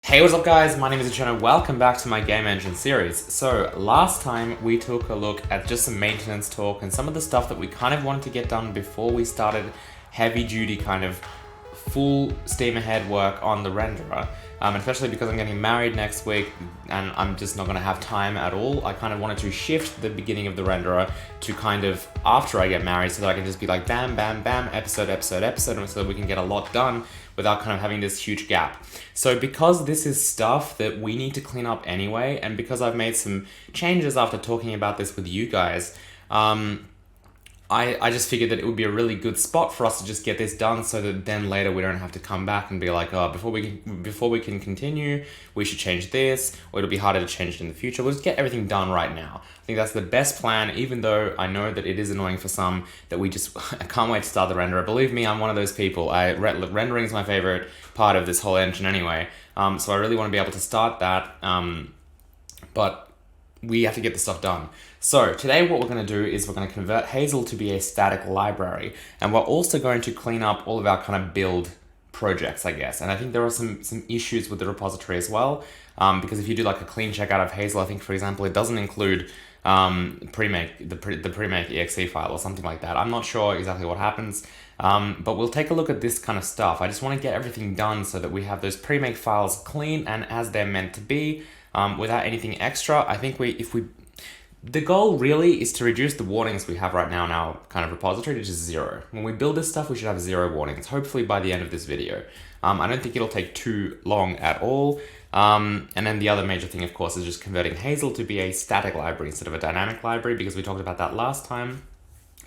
Hey, what's up guys? My name is Cherno. Welcome back to my game engine series. So last time we took a look at just some maintenance talk and some of the stuff that we kind of wanted to get done before we started heavy duty kind of full steam ahead work on the renderer. Especially because I'm getting married next week and I'm just not going to have time at all. I kind of wanted to shift the beginning of the renderer to kind of after I get married so that I can just be like bam, bam, bam, episode, and so that we can get a lot done without kind of having this huge gap. So because this is stuff that we need to clean up anyway, and because I've made some changes after talking about this with you guys, I just figured that it would be a really good spot for us to just get this done so that then later we don't have to come back and be like, oh, before we can continue, we should change this, or it'll be harder to change it in the future. We'll just get everything done right now. I think that's the best plan, even though I know that it is annoying for some that we just, I can't wait to start the renderer. Believe me, I'm one of those people. Rendering is my favorite part of this whole engine anyway. So I really want to be able to start that, but we have to get the stuff done. So today what we're going to do is we're going to convert Hazel to be a static library, and we're also going to clean up all of our kind of build projects, I guess. And I think there are some issues with the repository as well, because if you do like a clean check out of Hazel, I think for example it doesn't include the pre-make exe file or something like that. I'm not sure exactly what happens, but we'll take a look at this kind of stuff. I just want to get everything done so that we have those pre-make files clean and as they're meant to be, without anything extra. I think the goal really is to reduce the warnings we have right now in our kind of repository to just 0. When we build this stuff, we should have 0 warnings, hopefully by the end of this video. I don't think it'll take too long at all. And then the other major thing, of course, is just converting Hazel to be a static library instead of a dynamic library, because we talked about that last time.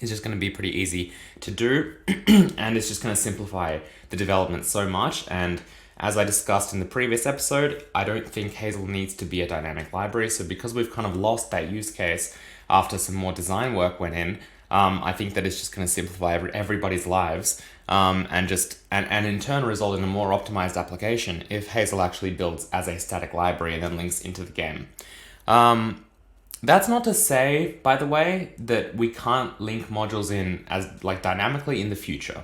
It's just going to be pretty easy to do, and it's just going to simplify the development so much. And as I discussed in the previous episode, I don't think Hazel needs to be a dynamic library. So because we've kind of lost that use case after some more design work went in, I think that it's just going to simplify everybody's lives, and in turn result in a more optimized application if Hazel actually builds as a static library and then links into the game. That's not to say, by the way, that we can't link modules in as like dynamically in the future.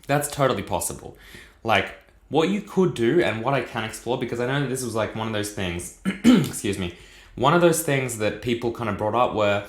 That's totally possible. Like, what you could do and what I can explore, because I know that this was like one of those things, excuse me, one of those things that people kind of brought up where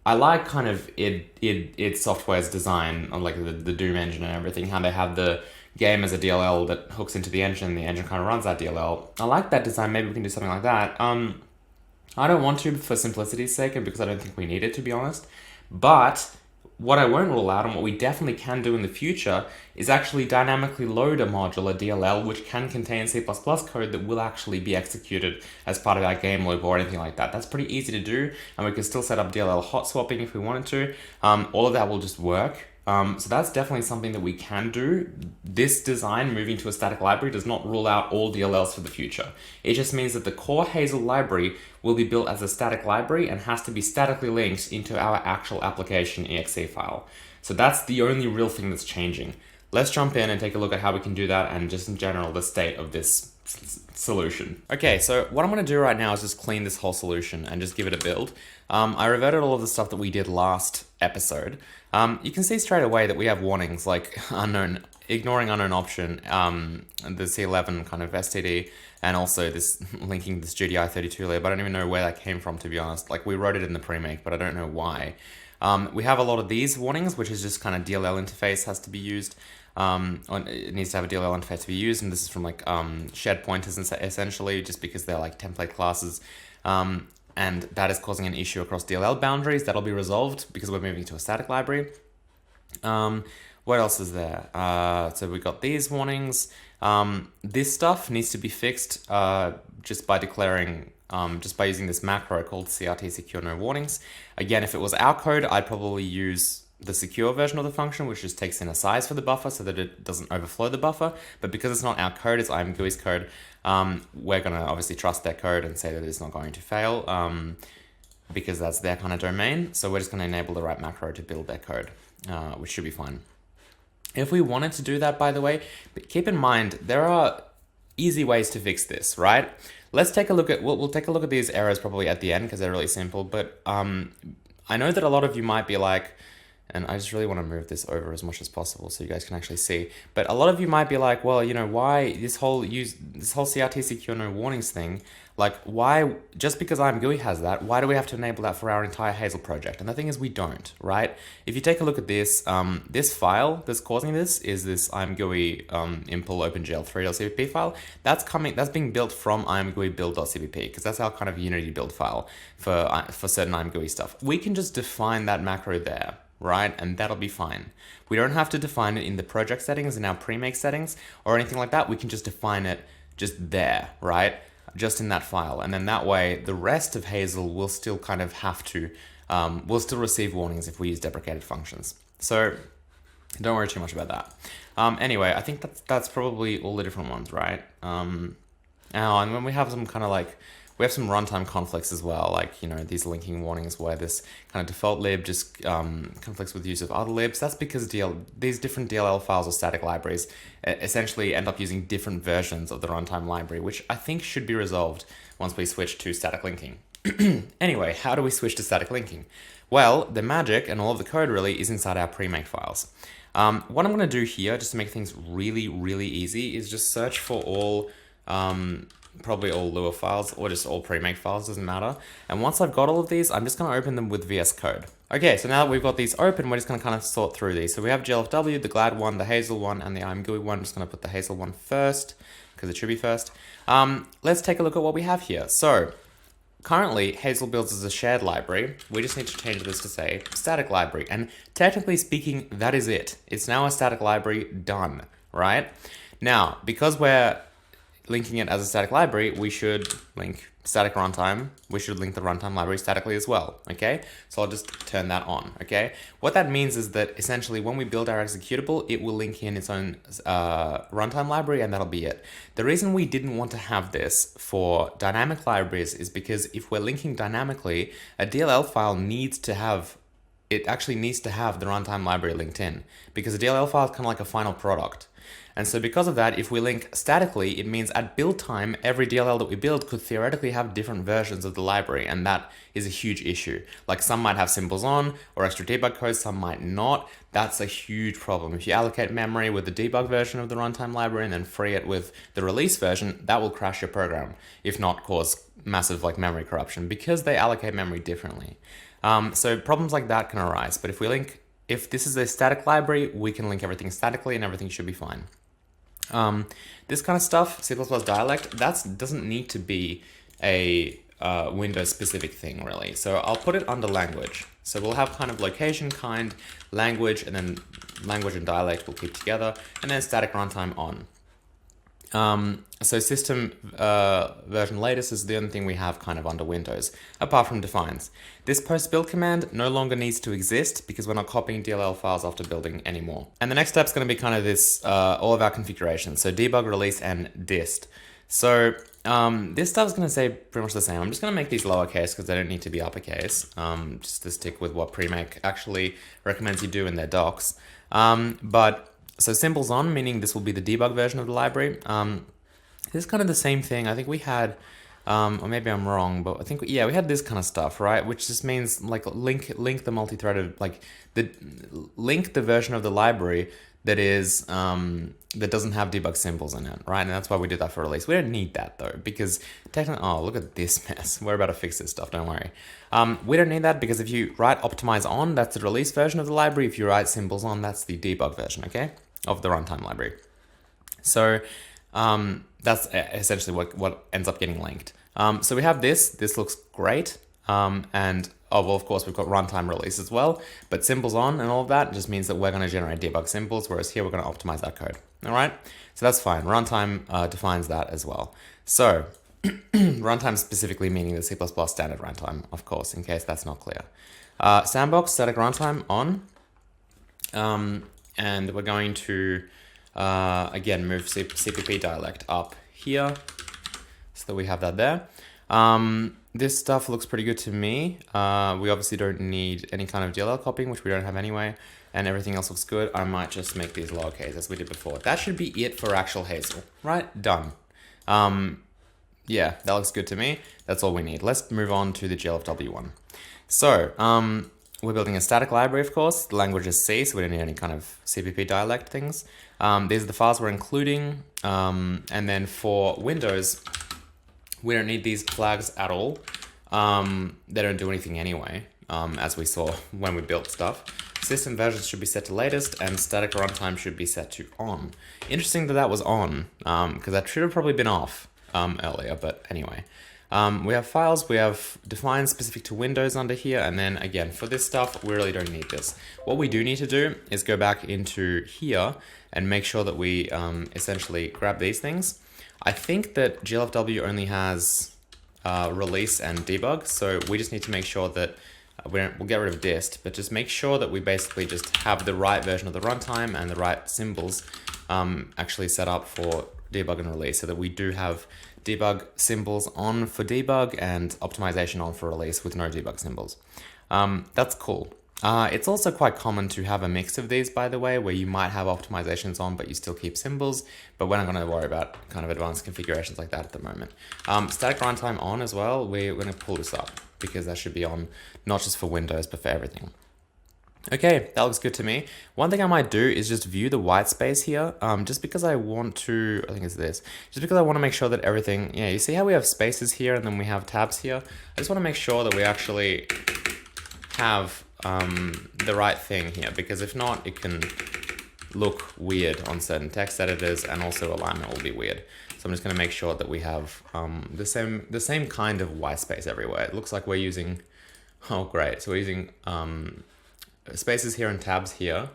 I like kind of id Software's design on like the Doom engine and everything, how they have the game as a DLL that hooks into the engine kind of runs that DLL. I like that design. Maybe we can do something like that. I don't want to for simplicity's sake and because I don't think we need it, to be honest. But what I won't rule out and what we definitely can do in the future is actually dynamically load a module, a DLL, which can contain C++ code that will actually be executed as part of our game loop or anything like that. That's pretty easy to do, and we can still set up DLL hot swapping if we wanted to. All of that will just work. So that's definitely something that we can do. This design, moving to a static library, does not rule out all DLLs for the future. It just means that the core Hazel library will be built as a static library and has to be statically linked into our actual application exe file. So that's the only real thing that's changing. Let's jump in and take a look at how we can do that and just in general the state of this solution. Okay, so what I'm going to do right now is just clean this whole solution and just give it a build. I reverted all of the stuff that we did last episode. You can see straight away that we have warnings like ignoring unknown option, the C11 kind of STD, and also this linking this GDI32 layer, but I don't even know where that came from, to be honest. Like, we wrote it in the pre-make, but I don't know why. We have a lot of these warnings, which is just kind of DLL interface has to be used. It needs to have a DLL interface to be used, and this is from like shared pointers essentially, just because they're like template classes. And that is causing an issue across DLL boundaries. That'll be resolved because we're moving to a static library. What else is there? So we got these warnings. This stuff needs to be fixed just by declaring, just by using this macro called CRT secure no warnings. Again, if it was our code, I'd probably use the secure version of the function, which just takes in a size for the buffer so that it doesn't overflow the buffer. But because it's not our code, it's IMGUI's code, we're going to obviously trust their code and say that it's not going to fail, because that's their kind of domain. So we're just going to enable the right macro to build their code, which should be fine. If we wanted to do that, by the way, but keep in mind, there are easy ways to fix this, right? Let's take a look at, we'll take a look at these errors probably at the end because they're really simple, but I know that a lot of you might be like, And I just really want to move this over as much as possible so you guys can actually see. But a lot of you might be like, well, you know, why this whole CRT secure no warnings thing? Like, why, just because IMGUI has that, why do we have to enable that for our entire Hazel project? And the thing is, we don't, right? If you take a look at this, this file that's causing this is this IMGUI impl opengl3.cpp file. That's being built from IMGUI build.cpp, because that's our kind of Unity build file for certain IMGUI stuff. We can just define that macro there, right? And that'll be fine. We don't have to define it in the project settings, in our pre-make settings, or anything like that. We can just define it just there, right? Just in that file. And then that way, the rest of Hazel will still kind of have to, will still receive warnings if we use deprecated functions. So don't worry too much about that. Anyway, I think that's probably all the different ones, right? And when we have some kind of like, we have some runtime conflicts as well, like, you know, these linking warnings where this kind of default lib just conflicts with use of other libs. That's because these different DLL files or static libraries essentially end up using different versions of the runtime library, which I think should be resolved once we switch to static linking. Anyway, how do we switch to static linking? Well, the magic and all of the code really is inside our pre-make files. What I'm going to do here, just to make things really, really easy, is just search for all probably all Lua files or just all pre-make files, doesn't matter. And once I've got all of these, I'm just going to open them with VS Code. Okay, so now that we've got these open, we're just going to kind of sort through these. So we have GLFW, the GLAD one, the Hazel one, and the IMGUI one. I'm just going to put the Hazel one first, because it should be first. Let's take a look at what we have here. So currently, Hazel builds as a shared library. We just need to change this to say static library. And technically speaking, that is it. It's now a static library, done, right? Now, because we're linking it as a static library, we should link static runtime. We should link the runtime library statically as well, okay? So I'll just turn that on, okay? What that means is that essentially when we build our executable, it will link in its own runtime library, and that'll be it. The reason we didn't want to have this for dynamic libraries is because if we're linking dynamically, a DLL file needs to have, it actually needs to have the runtime library linked in, because a DLL file is kind of like a final product. And so because of that, if we link statically, it means at build time, every DLL that we build could theoretically have different versions of the library, and that is a huge issue. Like some might have symbols on or extra debug code, some might not. That's a huge problem. If you allocate memory with the debug version of the runtime library and then free it with the release version, that will crash your program, if not cause massive like memory corruption, because they allocate memory differently. So problems like that can arise, but if this is a static library, we can link everything statically and everything should be fine. This kind of stuff, C++ dialect, that doesn't need to be a Windows specific thing really. So I'll put it under language. So we'll have kind of location, kind, language, and then language and dialect we'll keep together, and then static runtime on. So system version latest is the only thing we have kind of under Windows, apart from defines. This post build command no longer needs to exist because we're not copying DLL files after building anymore. And the next step is going to be kind of this, all of our configurations. So debug, release, and dist. So this stuff is going to say pretty much the same. I'm just going to make these lowercase because they don't need to be uppercase, just to stick with what Premake actually recommends you do in their docs. So symbols on, meaning this will be the debug version of the library. This is kind of the same thing. I think we had, or maybe I'm wrong, but I think, yeah, we had this kind of stuff, right? Which just means like link the multi-threaded, like link the version of the library that is, that doesn't have debug symbols in it, right? And that's why we did that for release. We don't need that though, because technically, oh, look at this mess. We're about to fix this stuff, don't worry. We don't need that because if you write optimize on, that's the release version of the library. If you write symbols on, that's the debug version, okay? Of the runtime library. So that's essentially what ends up getting linked. So we have this looks great. And oh, well, of course, we've got runtime release as well, but symbols on and all of that just means that we're going to generate debug symbols, whereas here we're going to optimize that code. All right, so that's fine. Runtime defines that as well. So runtime specifically meaning the C++ standard runtime, of course, in case that's not clear. Sandbox static runtime on. And we're going to, again, move CPP dialect up here so that we have that there. This stuff looks pretty good to me. We obviously don't need any kind of DLL copying, which we don't have anyway, and everything else looks good. I might just make these lowercase as we did before. That should be it for actual Hazel, right? Done. Yeah, that looks good to me. That's all we need. Let's move on to the GLFW one. So, we're building a static library, of course. The language is C, so we don't need any kind of CPP dialect things. These are the files we're including. And then for Windows, we don't need these flags at all. They don't do anything anyway, as we saw when we built stuff. System versions should be set to latest, and static runtime should be set to on. Interesting that that was on, because that should have probably been off earlier, but anyway. We have files, we have defined specific to Windows under here, and then again, for this stuff, we really don't need this. What we do need to do is go back into here and make sure that we essentially grab these things. I think that GLFW only has release and debug, so we just need to make sure that we'll get rid of dist, but just make sure that we basically just have the right version of the runtime and the right symbols actually set up for debug and release, so that we do have debug symbols on for debug and optimization on for release with no debug symbols. That's cool. It's also quite common to have a mix of these, by the way, where you might have optimizations on, but you still keep symbols, but we're not going to worry about kind of advanced configurations like that at the moment. Static runtime on as well, we're going to pull this up because that should be on not just for Windows, but for everything. Okay, that looks good to me. One thing I might do is just view the white space here, just because I want to, I think it's this, just because I want to make sure that everything, yeah, you see how we have spaces here and then we have tabs here? I just want to make sure that we actually have the right thing here, because if not, it can look weird on certain text editors, and also alignment will be weird. So I'm just going to make sure that we have the same kind of white space everywhere. It looks like we're using, oh great, so we're using spaces here and tabs here.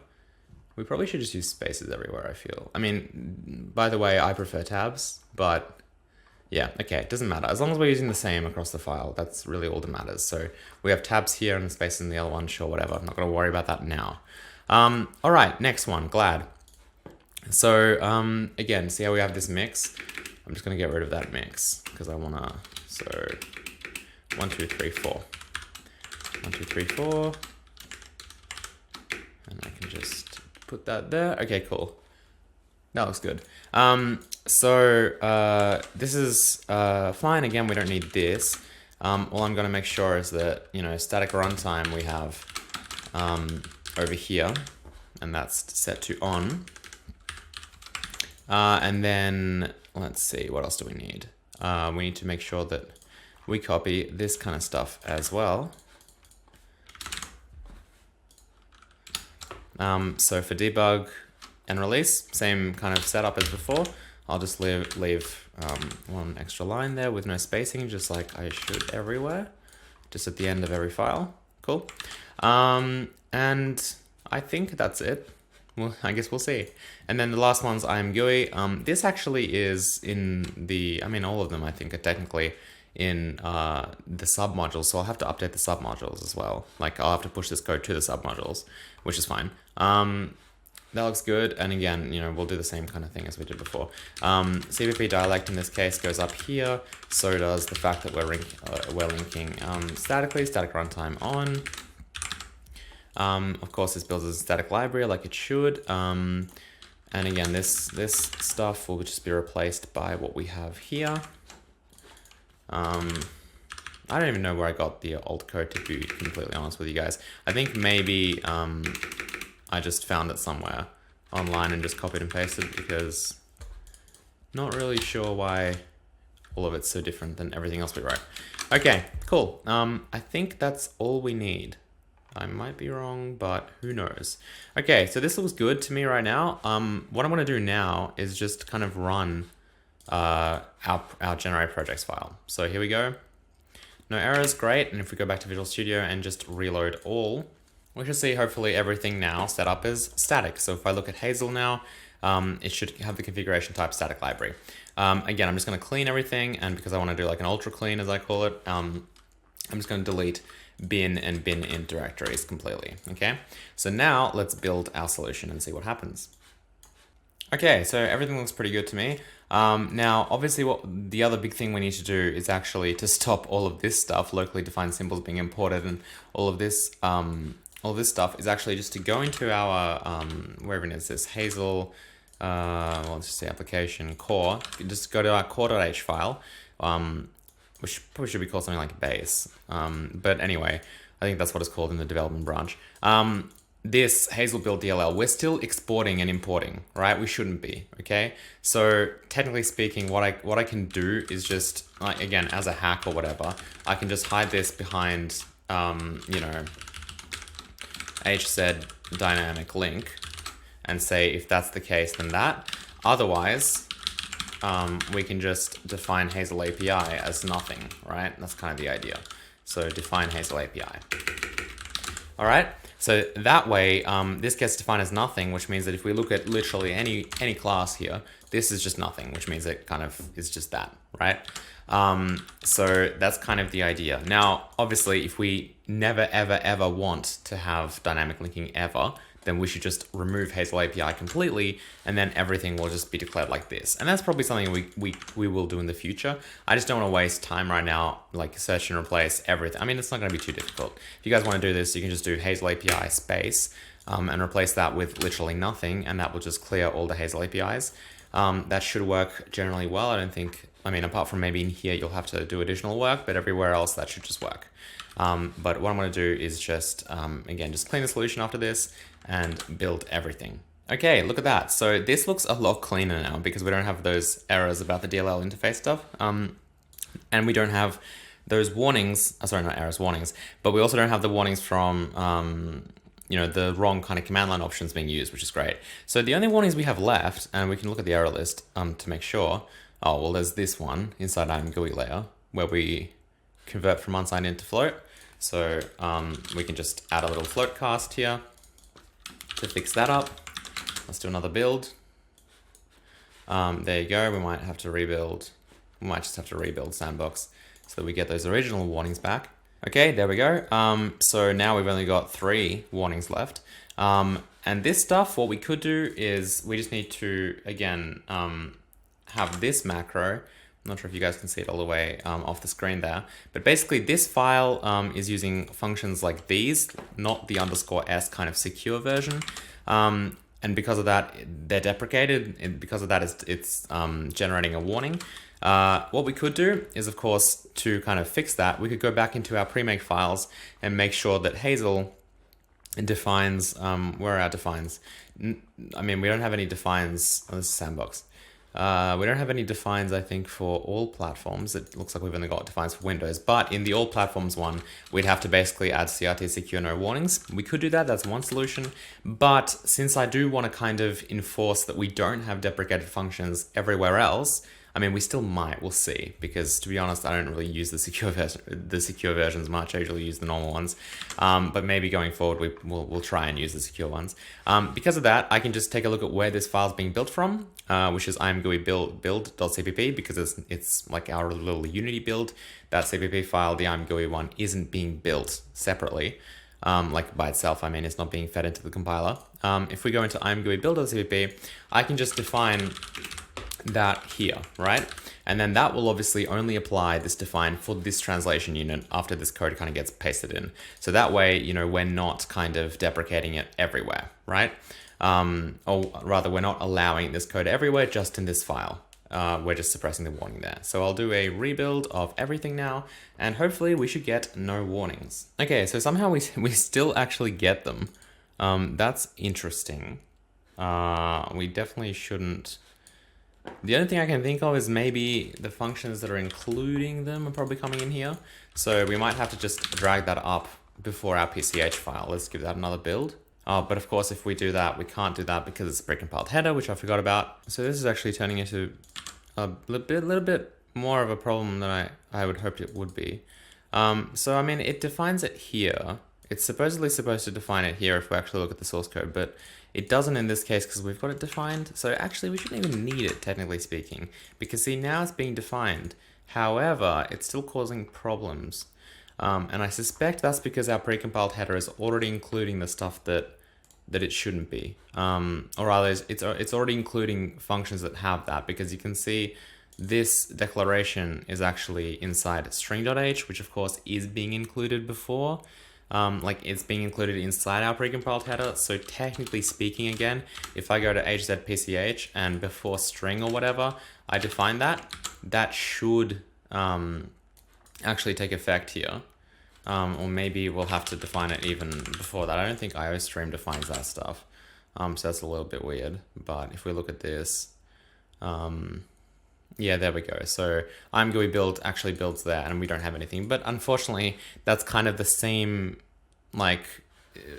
We probably should just use spaces everywhere, I feel. I mean, by the way, I prefer tabs, but yeah, okay, it doesn't matter. As long as we're using the same across the file, that's really all that matters. So we have tabs here and spaces in the other one, sure, whatever. I'm not going to worry about that now. All right, next one, glad. So again, see how we have this mix? I'm just going to get rid of that mix because I want to, so 1, 2, 3, 4. 1, 2, 3, 4. And I can just put that there. Okay, cool. That looks good. This is fine. Again, we don't need this. All I'm going to make sure is that, you know, static runtime we have over here, and that's set to on. And then let's see, what else do we need? We need to make sure that we copy this kind of stuff as well. So for debug and release, same kind of setup as before. I'll just leave one extra line there with no spacing, just like I should everywhere, just at the end of every file. Cool. And I think that's it. Well, I guess we'll see. And then the last one's I'm GUI. This actually is in the, I mean, all of them I think are technically in the submodules, so I'll have to update the submodules as well. Like I'll have to push this code to the submodules, which is fine. That looks good, and again, you know, we'll do the same kind of thing as we did before. CPP dialect in this case goes up here, so does the fact that we're linking statically, static runtime on. Of course, this builds a static library like it should. And again, this stuff will just be replaced by what we have here. I don't even know where I got the old code, to be completely honest with you guys. I think maybe I just found it somewhere online and just copied and pasted, because not really sure why all of it's so different than everything else we wrote. Okay, cool. I think that's all we need. I might be wrong, but who knows? Okay, so this looks good to me right now. What I want to do now is just kind of run our generate projects file. So here we go. No errors, great. And if we go back to Visual Studio and just reload all, we should see hopefully everything now set up as static. So if I look at Hazel now, it should have the configuration type static library. Again, I'm just going to clean everything, and because I want to do like an ultra clean as I call it, I'm just going to delete bin and bin int directories completely. Okay, so now let's build our solution and see what happens. Okay, so everything looks pretty good to me. Now, obviously, what the other big thing we need to do is actually to stop all of this stuff, locally defined symbols being imported, and all of this stuff is actually just to go into our wherever it is, this Hazel, well, let's just say application core. Just go to our core.h file, which probably should be called something like base. But anyway, I think that's what it's called in the development branch. This Hazel build DLL, we're still exporting and importing, right? We shouldn't be, okay? So technically speaking, what I can do is just, like, again, as a hack or whatever, I can just hide this behind, you know, HZ dynamic link and say if that's the case, then that. Otherwise, we can just define Hazel API as nothing, right? That's kind of the idea. So define Hazel API. All right. So that way, this gets defined as nothing, which means that if we look at literally any class here, this is just nothing, which means it kind of is just that, right? So that's kind of the idea. Now, obviously, if we never, ever, ever want to have dynamic linking ever, then we should just remove Hazel API completely, and then everything will just be declared like this. And that's probably something we will do in the future. I just don't want to waste time right now, like search and replace everything. I mean, it's not going to be too difficult. If you guys want to do this, you can just do Hazel API space and replace that with literally nothing, and that will just clear all the Hazel APIs. That should work generally well. I don't think, I mean, apart from maybe in here, you'll have to do additional work, but everywhere else that should just work. But what I'm going to do is just, again, just clean the solution after this and build everything. Okay, look at that. So this looks a lot cleaner now because we don't have those errors about the DLL interface stuff. And we don't have those warnings, sorry, not errors, warnings, but we also don't have the warnings from, you know, the wrong kind of command line options being used, which is great. So the only warnings we have left, and we can look at the error list to make sure. Oh, well, there's this one inside GUI layer where we convert from unsigned into float. So we can just add a little float cast here to fix that up. Let's do another build. There you go. We might have to rebuild. We might just have to rebuild Sandbox so that we get those original warnings back. Okay, there we go. So now we've only got 3 warnings left. And this stuff, what we could do is we just need to, again, have this macro. I'm not sure if you guys can see it all the way off the screen there. But basically this file is using functions like these, not the _s kind of secure version. And because of that, they're deprecated. And because of that, it's generating a warning. What we could do is, of course, to kind of fix that, we could go back into our pre-make files and make sure that Hazel defines, where are our defines? I mean, we don't have any defines. Oh, this is Sandbox. We don't have any defines, I think, for all platforms. It looks like we've only got defines for Windows, but in the all platforms one, we'd have to basically add CRT secure no warnings. We could do that, that's one solution. But since I do want to kind of enforce that we don't have deprecated functions everywhere else, I mean, we still might, we'll see, because to be honest, I don't really use the secure versions much. I usually use the normal ones. But maybe going forward, we'll try and use the secure ones. Because of that, I can just take a look at where this file is being built from, which is imgui build.cpp, because it's like our little Unity build. That CPP file, the imgui one, isn't being built separately. Like by itself, I mean, it's not being fed into the compiler. If we go into imgui build.cpp, I can just define that here, right? And then that will obviously only apply this define for this translation unit after this code kind of gets pasted in. So that way, you know, we're not kind of deprecating it everywhere, right? Or rather, we're not allowing this code everywhere, just in this file. We're just suppressing the warning there. So I'll do a rebuild of everything now, and hopefully we should get no warnings. Okay, so somehow we still actually get them. That's interesting. We definitely shouldn't. The only thing I can think of is maybe the functions that are including them are probably coming in here. So we might have to just drag that up before our PCH file. Let's give that another build. But of course, if we do that, we can't do that because it's a precompiled header, which I forgot about. So this is actually turning into a little bit more of a problem than I would hope it would be. So I mean, it defines it here. It's supposedly supposed to define it here if we actually look at the source code, but it doesn't in this case because we've got it defined. So actually we shouldn't even need it, technically speaking, because see, now it's being defined. However, it's still causing problems. And I suspect that's because our precompiled header is already including the stuff that it shouldn't be. Or rather, it's already including functions that have that, because you can see this declaration is actually inside string.h, which of course is being included before. Like it's being included inside our precompiled header. So technically speaking, again, if I go to hzpch and before string or whatever, I define that should actually take effect here. Or maybe we'll have to define it even before that. I don't think IOStream defines that stuff. So that's a little bit weird. But if we look at this, yeah, there we go. So ImGUI build actually builds there, and we don't have anything. But unfortunately, that's kind of the same, like,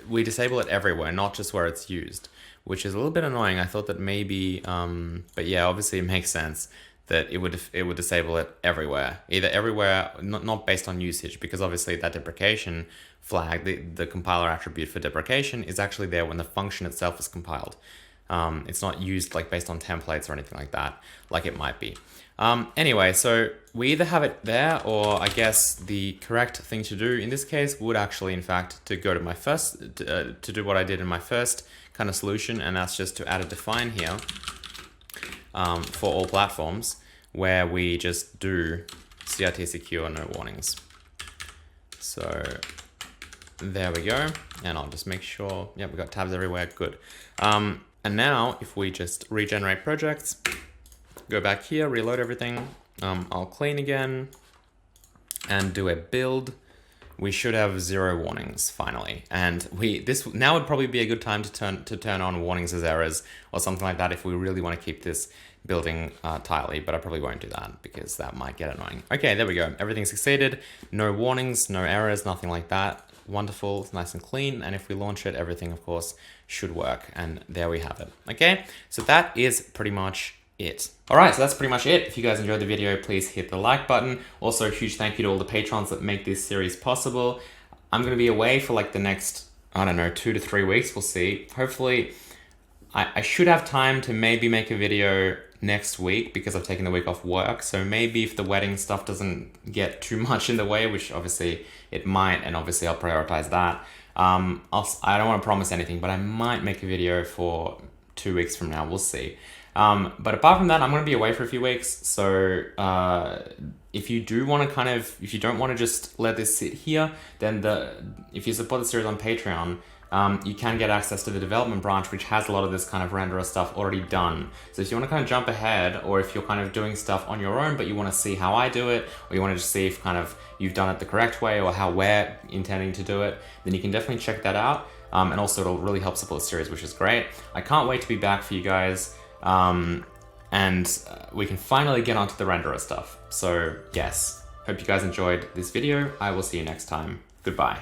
we disable it everywhere, not just where it's used, which is a little bit annoying. I thought that maybe, but yeah, obviously it makes sense that it would disable it everywhere, either everywhere, not based on usage, because obviously that deprecation flag, the compiler attribute for deprecation, is actually there when the function itself is compiled. It's not used like based on templates or anything like that, like it might be. Anyway, so we either have it there, or I guess the correct thing to do in this case would actually, in fact, to go to my first, to do what I did in my first kind of solution, and that's just to add a define here for all platforms, where we just do CRT secure, no warnings. So there we go, and I'll just make sure, yeah, we've got tabs everywhere, good. And now if we just regenerate projects, go back here, reload everything, I'll clean again and do a build. We should have 0 warnings finally. And this now would probably be a good time to turn on warnings as errors or something like that if we really want to keep this building tightly, but I probably won't do that because that might get annoying. Okay, there we go. Everything succeeded. No warnings, no errors, nothing like that. Wonderful, it's nice and clean. And if we launch it, everything of course should work. And there we have it. Okay, so that is pretty much it. All right, so that's pretty much it. If you guys enjoyed the video, please hit the like button. Also, a huge thank you to all the patrons that make this series possible. I'm going to be away for like the next, I don't know, 2 to 3 weeks. We'll see. Hopefully, I should have time to maybe make a video next week because I've taken the week off work. So maybe if the wedding stuff doesn't get too much in the way, which obviously it might, and obviously I'll prioritize that. I don't want to promise anything, but I might make a video for 2 weeks from now. We'll see. But apart from that, I'm going to be away for a few weeks. So if you do want to if you don't want to just let this sit here, then if you support the series on Patreon, you can get access to the development branch, which has a lot of this kind of renderer stuff already done. So if you want to kind of jump ahead, or if you're kind of doing stuff on your own, but you want to see how I do it, or you want to just see if kind of you've done it the correct way, or how we're intending to do it, then you can definitely check that out. And also it'll really help support the series, which is great. I can't wait to be back for you guys. And we can finally get onto the renderer stuff. So yes, hope you guys enjoyed this video. I will see you next time. Goodbye.